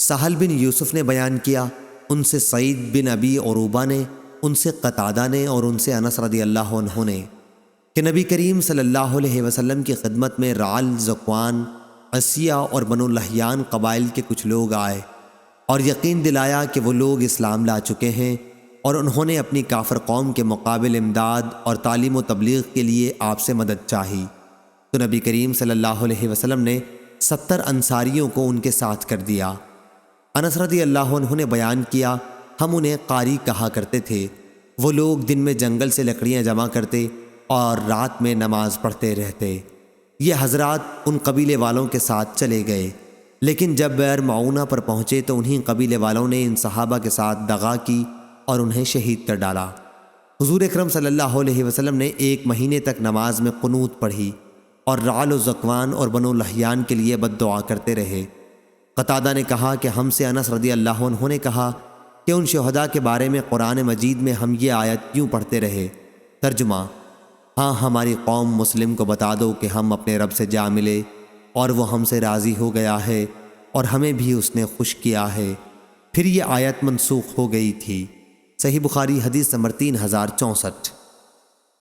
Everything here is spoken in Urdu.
سہل بن یوسف نے بیان کیا، ان سے سعید بن ابی عروبہ نے، ان سے قتادہ نے اور ان سے انس رضی اللہ عنہ نے کہ نبی کریم صلی اللہ علیہ وسلم کی خدمت میں رعل، ذکوان، عصیہ اور بنو لحیان قبائل کے کچھ لوگ آئے اور یقین دلایا کہ وہ لوگ اسلام لا چکے ہیں، اور انہوں نے اپنی کافر قوم کے مقابل امداد اور تعلیم و تبلیغ کے لیے آپ سے مدد چاہی۔ تو نبی کریم صلی اللہ علیہ وسلم نے 70 انصاریوں کو ان کے ساتھ کر دیا۔ انس رضی اللہ عنہ نے بیان کیا، ہم انہیں قاری کہا کرتے تھے۔ وہ لوگ دن میں جنگل سے لکڑیاں جمع کرتے اور رات میں نماز پڑھتے رہتے۔ یہ حضرات ان قبیلے والوں کے ساتھ چلے گئے، لیکن جب بئر معونہ پر پہنچے تو انہی قبیلے والوں نے ان صحابہ کے ساتھ دغا کی اور انہیں شہید کر ڈالا۔ حضور اکرم صلی اللہ علیہ وسلم نے 1 مہینے تک نماز میں قنوت پڑھی اور رعل و ذکوان اور بنو لحیان کے لیے بد دعا کرتے رہے۔ قتادہ نے کہا کہ ہم سے انس رضی اللہ عنہ نے کہا کہ ان شہداء کے بارے میں قرآن مجید میں ہم یہ آیت کیوں پڑھتے رہے؟ ترجمہ: ہاں، ہماری قوم مسلم کو بتا دو کہ ہم اپنے رب سے جا ملے اور وہ ہم سے راضی ہو گیا ہے اور ہمیں بھی اس نے خوش کیا ہے۔ پھر یہ آیت منسوخ ہو گئی تھی۔ صحیح بخاری حدیث نمبر 3064۔